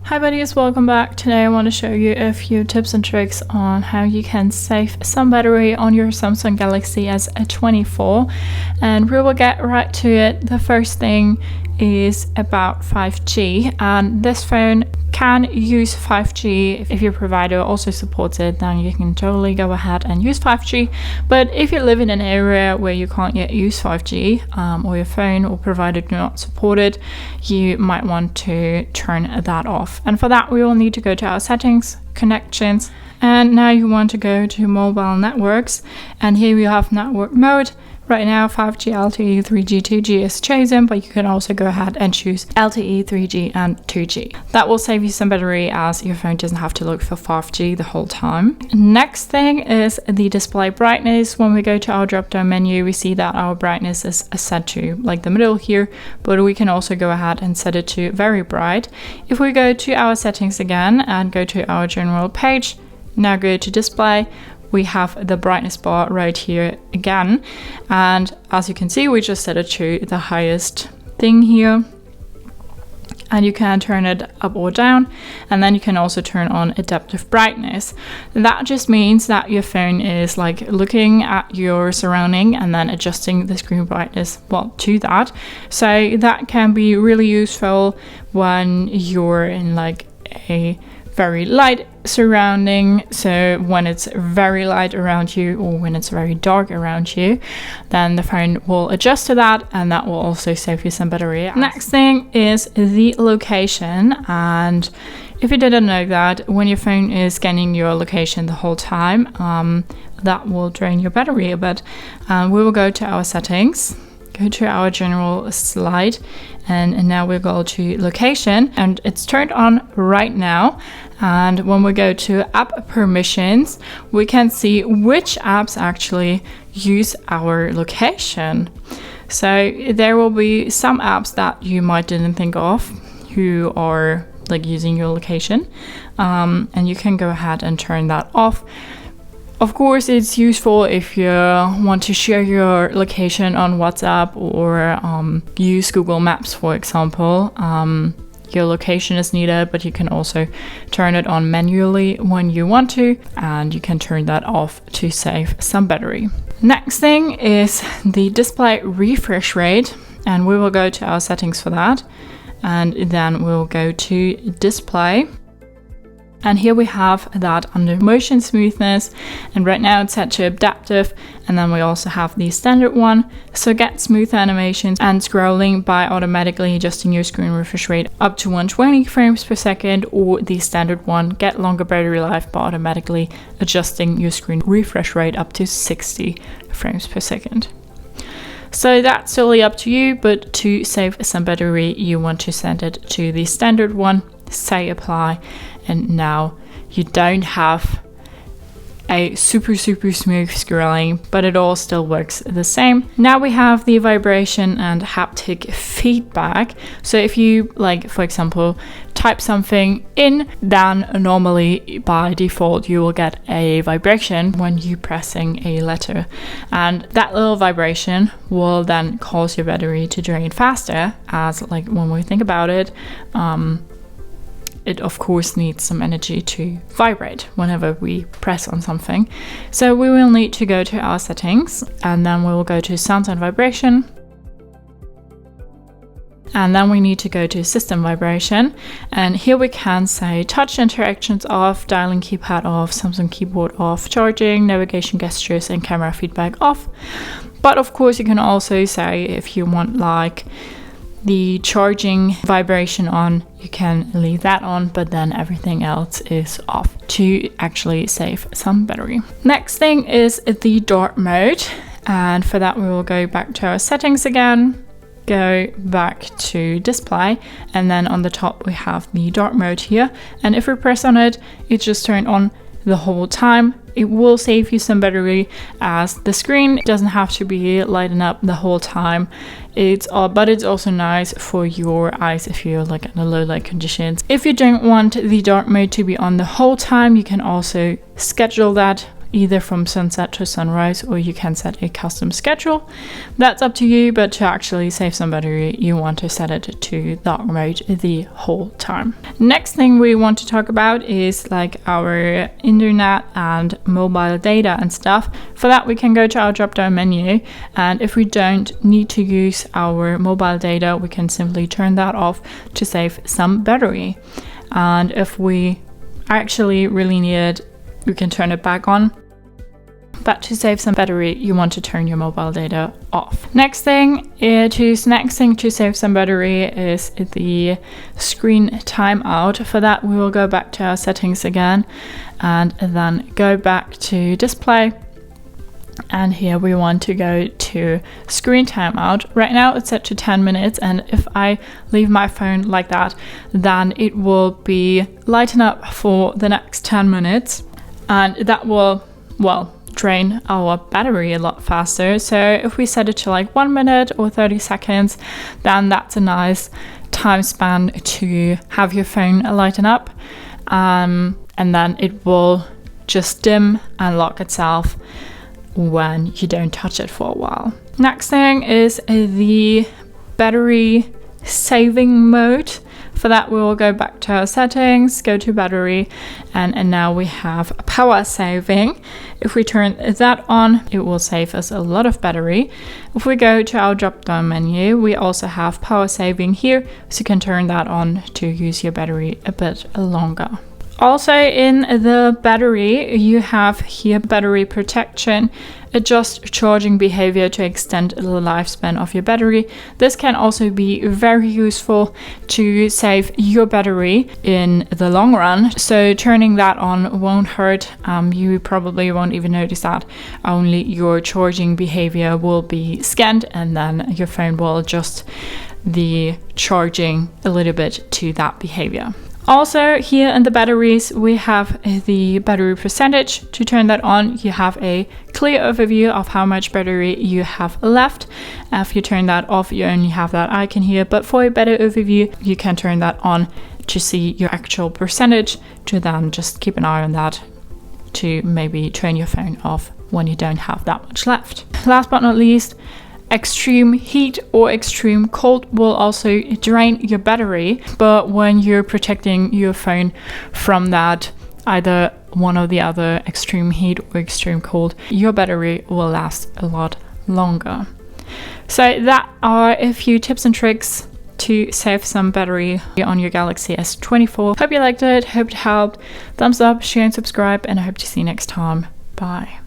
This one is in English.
Hi buddies, welcome back. Today I want to show you a few tips and tricks on how you can save some battery on your Samsung Galaxy S24, and we will get right to it. The first thing is about 5G, and this phone can use 5G. If your provider also supports it, then you can totally go ahead and use 5G. But if you live in an area where you can't yet use 5G, or your phone or provider do not support it, you might want to turn that off. And for that, we will need to go to our settings, connections, and now you want to go to mobile networks, and here we have network mode. Right now 5G, LTE, 3G, 2G is chosen, but you can also go ahead and choose LTE, 3G and 2G. That will save you some battery as your phone doesn't have to look for 5G the whole time. Next thing is the display brightness. When we go to our drop down menu, we see that our brightness is set to like the middle here, but we can also go ahead and set it to very bright. If we go to our settings again and go to our general page, now go to display, we have the brightness bar right here again, and as you can see, we just set it to the highest thing here, and you can turn it up or down, and then you can also turn on adaptive brightness. That just means that your phone is like looking at your surrounding and then adjusting the screen brightness to that. So that can be really useful when you're in like a very light surrounding. So when it's very light around you or when it's very dark around you, then the phone will adjust to that, and that will also save you some battery. Next thing is the location, and if you didn't know that, when your phone is scanning your location the whole time, that will drain your battery a bit. We will go to our settings, go to our general slide, and now we go to location, and it's turned on right now. And when we go to app permissions, we can see which apps actually use our location. So there will be some apps that you might didn't think of who are like using your location, and you can go ahead and turn that off. Of course, it's useful if you want to share your location on WhatsApp or use Google Maps, for example. Your location is needed, but you can also turn it on manually when you want to, and you can turn that off to save some battery. Next thing is the display refresh rate, and we will go to our settings for that, and then we'll go to display. And here we have that under motion smoothness, and right now it's set to adaptive, and then we also have the standard one. So get smooth animations and scrolling by automatically adjusting your screen refresh rate up to 120 frames per second, or the standard one, get longer battery life by automatically adjusting your screen refresh rate up to 60 frames per second. So that's totally up to you, but to save some battery, you want to set it to the standard one, say apply, and now you don't have a super smooth scrolling, but it all still works the same. Now we have the vibration and haptic feedback. So if you, like, for example, type something in, then normally by default you will get a vibration when you pressing a letter, and that little vibration will then cause your battery to drain faster, as like when we think about it, it of course needs some energy to vibrate whenever we press on something. So we will need to go to our settings, and then we will go to sound and vibration. And then we need to go to system vibration, and here we can say touch interactions off, dialing keypad off, Samsung keyboard off, charging, navigation gestures and camera feedback off. But of course you can also say, if you want like the charging vibration on, you can leave that on, but then everything else is off to actually save some battery. Next thing is the dark mode, and for that we will go back to our settings again, go back to display, and then on the top we have the dark mode here, and if we press on it, it just turned on the whole time. It will save you some battery, as the screen doesn't have to be lighting up the whole time. But it's also nice for your eyes if you're like in the low light conditions. If you don't want the dark mode to be on the whole time, you can also schedule that either from sunset to sunrise, or you can set a custom schedule. That's up to you, but to actually save some battery, you want to set it to dark mode the whole time. Next thing we want to talk about is like our internet and mobile data and stuff. For that, we can go to our drop down menu, and if we don't need to use our mobile data, we can simply turn that off to save some battery. And if we actually really need it, we can turn it back on. But to save some battery, you want to turn your mobile data off. Next thing to save some battery is the screen timeout. For that, we will go back to our settings again and then go back to display. And here we want to go to screen timeout. Right now it's set to 10 minutes, and if I leave my phone like that, then it will be lighting up for the next 10 minutes, and that will, well, drain our battery a lot faster. So if we set it to like 1 minute or 30 seconds, then that's a nice time span to have your phone lighten up, and then it will just dim and lock itself when you don't touch it for a while. Next thing is the battery saving mode. For that, we will go back to our settings, go to battery, and now we have power saving. If we turn that on, it will save us a lot of battery. If we go to our drop down menu, we also have power saving here, so you can turn that on to use your battery a bit longer. Also in the battery, you have here battery protection. Adjust charging behavior to extend the lifespan of your battery. This can also be very useful to save your battery in the long run. So turning that on won't hurt. You probably won't even notice that. Only your charging behavior will be scanned, and then your phone will adjust the charging a little bit to that behavior. Also, here in the batteries, we have the battery percentage. To turn that on, you have a clear overview of how much battery you have left. If you turn that off, you only have that icon here. But for a better overview, you can turn that on to see your actual percentage, to then just keep an eye on that to maybe turn your phone off when you don't have that much left. Last but not least, extreme heat or extreme cold will also drain your battery, but when you're protecting your phone from that, either one or the other, extreme heat or extreme cold, your battery will last a lot longer. So that are a few tips and tricks to save some battery on your Galaxy S24. Hope you liked it, hope it helped. Thumbs up, share and subscribe, and I hope to see you next time. Bye.